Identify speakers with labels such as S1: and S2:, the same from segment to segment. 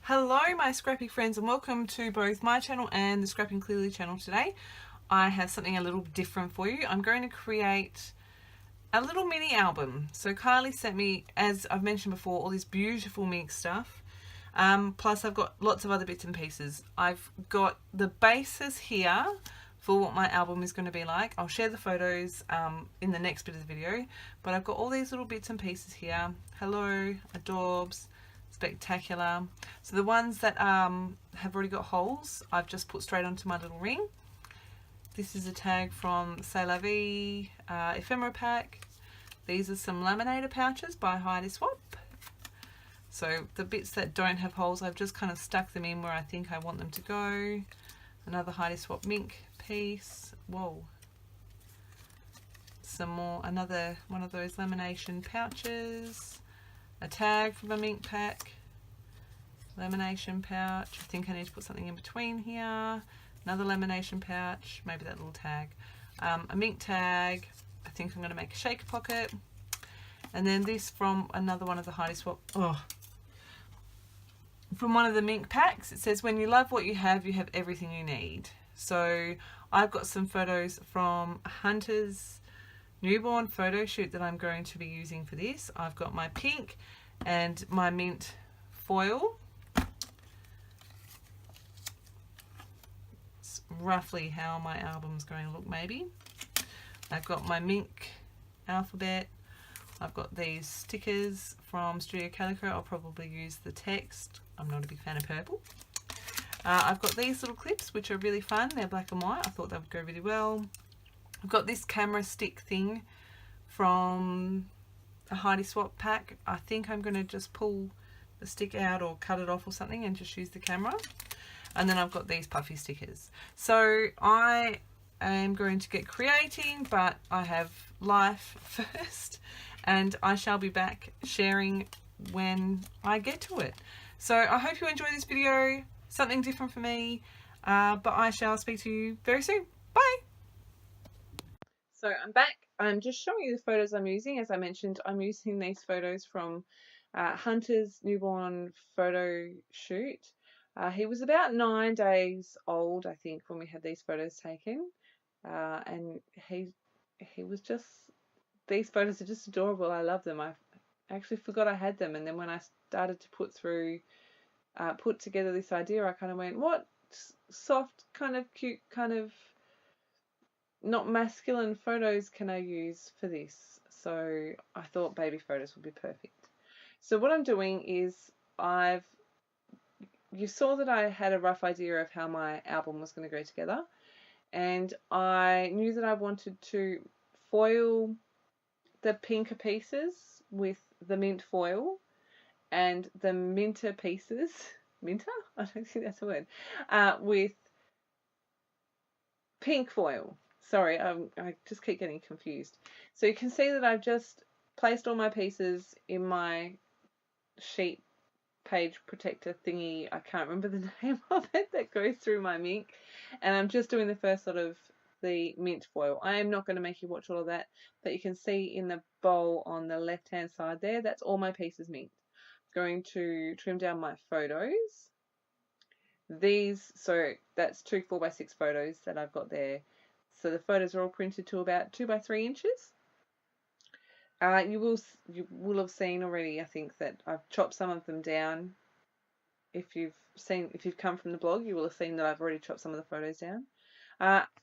S1: Hello my scrappy friends and welcome to both my channel and the Scrapping Clearly channel today. I have something a little different for you. I'm going to create a little mini album. So Kylie sent me, as I've mentioned before, all this beautiful Minc stuff. Plus I've got lots of other bits and pieces. I've got the basis here for what my album is going to be like. I'll share the photos in the next bit of the video, but I've got all these little bits and pieces here. Hello, adorbs, spectacular. So the ones that have already got holes, I've just put straight onto my little ring. This is a tag from C'est La Vie ephemera pack. These are some laminator pouches by Heidi Swap. So the bits that don't have holes, I've just kind of stuck them in where I think I want them to go. Another Heidi Swap Minc piece. Whoa. Some more, another one of those lamination pouches. A tag from a Minc pack. Lamination pouch. I think I need to put something in between here. Another lamination pouch. Maybe that little tag. A Minc tag. I think I'm going to make a shaker pocket. And then this from another one of the Heidi Swap. From one of the Minc packs. It says, when you love what you have everything you need. So I've got some photos from Hunter's newborn photo shoot that I'm going to be using for this. I've got my pink and my mint foil. It's roughly how my album's going to look maybe. I've got my Minc alphabet. I've got these stickers from Studio Calico. I'll probably use the text. I'm not a big fan of purple. I've got these little clips which are really fun. They're black and white. I thought they would go really well. I've got this camera stick thing from a Heidi Swap pack. I think I'm going to just pull the stick out or cut it off or something and just use the camera. And then I've got these puffy stickers. So I am going to get creating, but I have life first. And I shall be back sharing when I get to it. So I hope you enjoy this video. Something different for me. But I shall speak to you very soon. Bye! So I'm back. I'm just showing you the photos I'm using. As I mentioned, I'm using these photos from Hunter's newborn photo shoot. He was about 9 days old, I think, when we had these photos taken. And he was just, these photos are just adorable. I love them. I actually forgot I had them. And then when I started to put together this idea, I kind of went, what soft, kind of cute, kind of not masculine photos can I use for this? So I thought baby photos would be perfect. So what I'm doing is you saw that I had a rough idea of how my album was going to go together, and I knew that I wanted to foil the pinker pieces with the mint foil and the minter pieces, minter? I don't think that's a word, with pink foil. Sorry, I just keep getting confused. So you can see that I've just placed all my pieces in my sheet page protector thingy. I can't remember the name of it that goes through my Minc. And I'm just doing the first lot of the mint foil. I am not going to make you watch all of that, but you can see in the bowl on the left hand side there, that's all my pieces mint. I'm going to trim down my photos. So that's two 4x6 photos that I've got there. So the photos are all printed to about 2 by 3 inches. You will have seen already, I think, that I've chopped some of them down. If you've come from the blog, you will have seen that I've already chopped some of the photos down.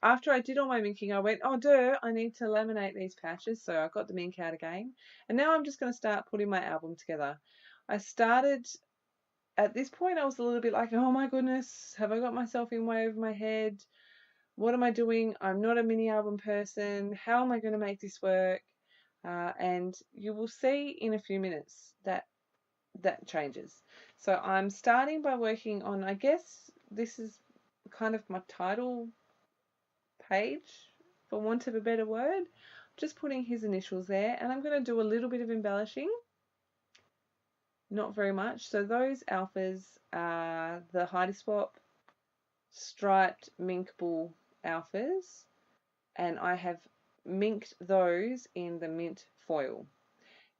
S1: After I did all my minking, I went, oh duh, I need to laminate these patches. So I got the Minc out again. And now I'm just going to start putting my album together. At this point, I was a little bit like, oh my goodness, have I got myself in way over my head? What am I doing? I'm not a mini album person. How am I going to make this work? And you will see in a few minutes that changes. So I'm starting by working on, I guess this is kind of my title page, for want of a better word. Just putting his initials there, and I'm going to do a little bit of embellishing. Not very much. So those alphas are the Heidi Swap striped Mincable alphas, and I have minked those in the mint foil.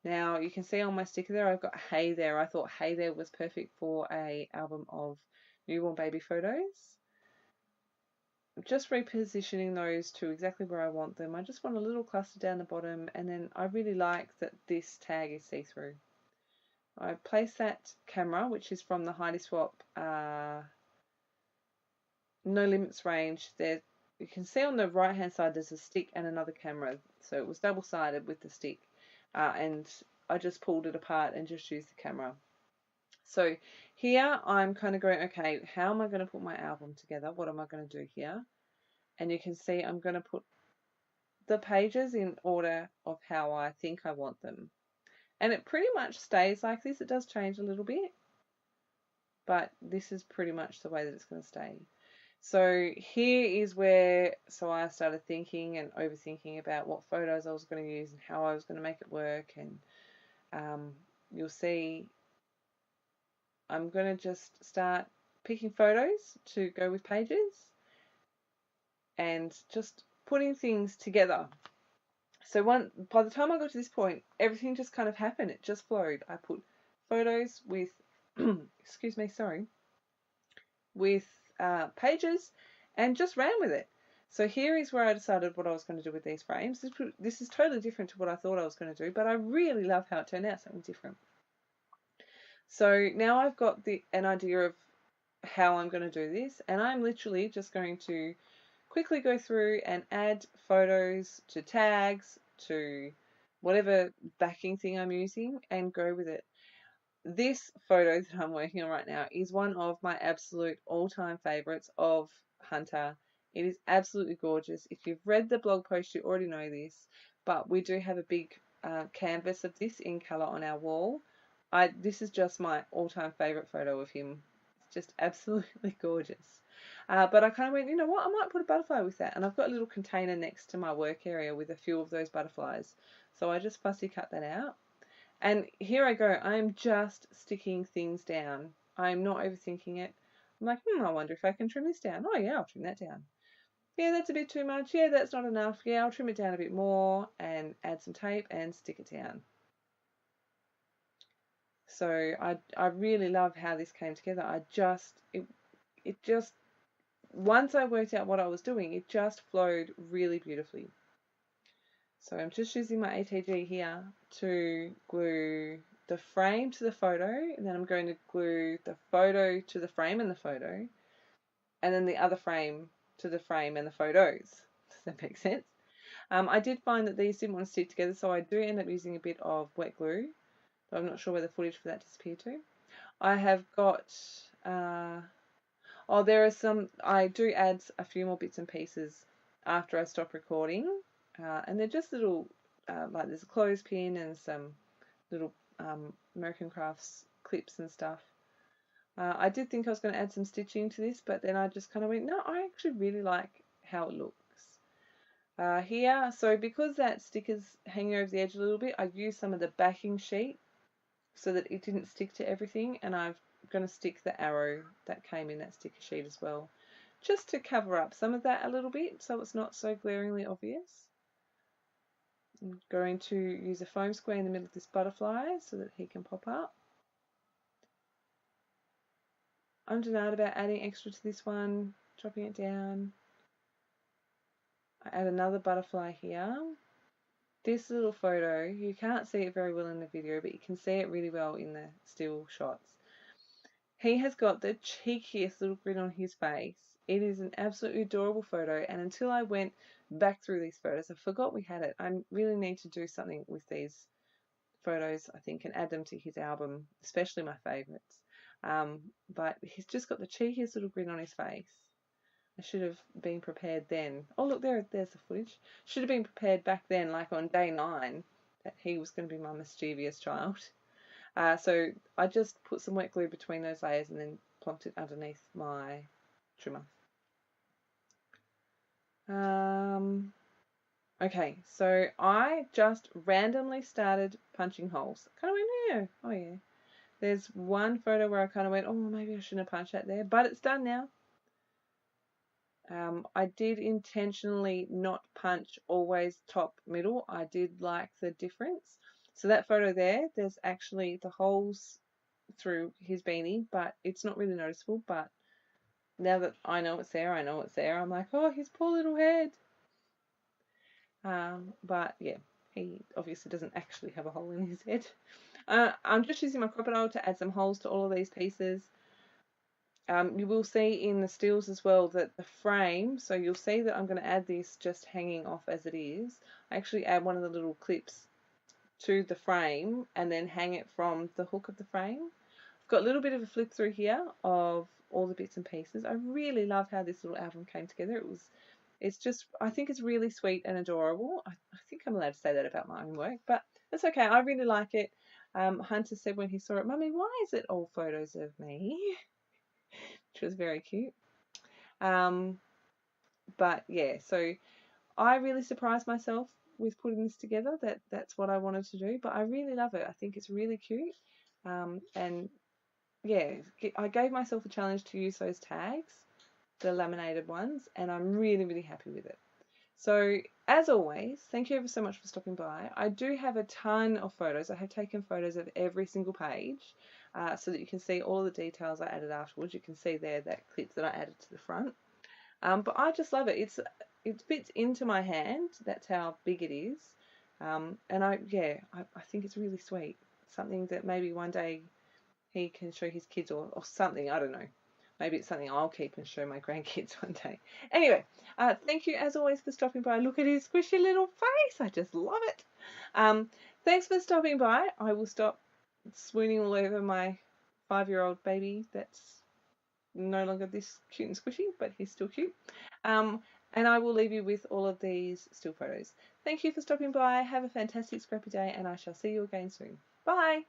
S1: Now you can see on my sticker there I've got Hey There. I thought Hey There was perfect for a album of newborn baby photos. I'm just repositioning those to exactly where I want them. I just want a little cluster down the bottom, and then I really like that this tag is see-through. I place that camera, which is from the Heidi Swap No Limits range. There, you can see on the right hand side there's a stick and another camera, so it was double-sided with the stick, and I just pulled it apart and just used the camera. So here I'm kind of going, okay, how am I going to put my album together? What am I going to do here? And you can see I'm going to put the pages in order of how I think I want them. And it pretty much stays like this. It does change a little bit, but this is pretty much the way that it's going to stay. So here is where, so I started thinking and overthinking about what photos I was going to use and how I was going to make it work. And you'll see I'm going to just start picking photos to go with pages and just putting things together. So by the time I got to this point, everything just kind of happened. It just flowed. I put photos with, excuse me, sorry, with pages and just ran with it. So here is where I decided what I was going to do with these frames. This is totally different to what I thought I was going to do, but I really love how it turned out, something different. So now I've got an idea of how I'm going to do this, and I'm literally just going to quickly go through and add photos to tags, to whatever backing thing I'm using, and go with it. This photo that I'm working on right now is one of my absolute all-time favorites of Hunter. It is absolutely gorgeous. If you've read the blog post, you already know this, but we do have a big canvas of this in colour on our wall. This is just my all-time favorite photo of him. It's just absolutely gorgeous. But I kind of went, you know what, I might put a butterfly with that. And I've got a little container next to my work area with a few of those butterflies. So I just fussy cut that out. And here I go. I'm just sticking things down. I'm not overthinking it. I'm like, I wonder if I can trim this down. Oh yeah, I'll trim that down. Yeah, that's a bit too much. Yeah, that's not enough. Yeah, I'll trim it down a bit more and add some tape and stick it down. So I really love how this came together. It just, once I worked out what I was doing, it just flowed really beautifully. So I'm just using my ATG here to glue the frame to the photo, and then I'm going to glue the photo to the frame and the photo, and then the other frame to the frame and the photos. Does that make sense? I did find that these didn't want to stick together, so I do end up using a bit of wet glue, but I'm not sure where the footage for that disappeared to. I have got, there are some, I do add a few more bits and pieces after I stop recording, and they're just little, like there's a clothespin and some little American Crafts clips and stuff. I did think I was going to add some stitching to this, but then I just kind of went, no, I actually really like how it looks. Here, so because that sticker's hanging over the edge a little bit, I used some of the backing sheet so that it didn't stick to everything, and I'm going to stick the arrow that came in that sticker sheet as well, just to cover up some of that a little bit so it's not so glaringly obvious. I'm going to use a foam square in the middle of this butterfly so that he can pop up. I'm denied about adding extra to this one, dropping it down. I add another butterfly here. This little photo, you can't see it very well in the video, but you can see it really well in the still shots. He has got the cheekiest little grin on his face. It is an absolutely adorable photo, and until I went back through these photos, I forgot we had it. I really need to do something with these photos, I think, and add them to his album, especially my favourites. But he's just got the cheekiest little grin on his face. I should have been prepared then. Oh look, there's the footage. Should have been prepared back then, like on day 9, that he was going to be my mischievous child. So I just put some wet glue between those layers and then plonked it underneath my trimmer. Okay, so I just randomly started punching holes. Kind of went, yeah, oh yeah. There's one photo where I kind of went, oh, maybe I shouldn't have punched that there, but it's done now. I did intentionally not punch always top middle. I did like the difference. So that photo there, there's actually the holes through his beanie, but it's not really noticeable. But now that I know it's there, I'm like, oh, his poor little head. But yeah, he obviously doesn't actually have a hole in his head. I'm just using my crocodile to add some holes to all of these pieces. You will see in the steels as well that the frame, so you'll see that I'm going to add this just hanging off as it is. I actually add one of the little clips to the frame and then hang it from the hook of the frame. I've got a little bit of a flip through here of all the bits and pieces. I really love how this little album came together. It's just, I think it's really sweet and adorable. I think I'm allowed to say that about my own work, but that's okay. I really like it. Hunter said when he saw it, "Mummy, why is it all photos of me?" Which was very cute. But yeah, so I really surprised myself with putting this together. That's what I wanted to do, but I really love it. I think it's really cute. And yeah, I gave myself a challenge to use those tags, the laminated ones, and I'm really, really happy with it. So as always, thank you ever so much for stopping by. I do have a ton of photos. I have taken photos of every single page so that you can see all the details I added afterwards. You can see there that clip that I added to the front. But I just love it. It fits into my hand. That's how big it is. And I think it's really sweet. Something that maybe one day he can show his kids or something. I don't know. Maybe it's something I'll keep and show my grandkids one day. Anyway, thank you as always for stopping by. Look at his squishy little face. I just love it. Thanks for stopping by. I will stop swooning all over my 5-year-old baby that's no longer this cute and squishy, but he's still cute. And I will leave you with all of these still photos. Thank you for stopping by. Have a fantastic scrappy day, and I shall see you again soon. Bye!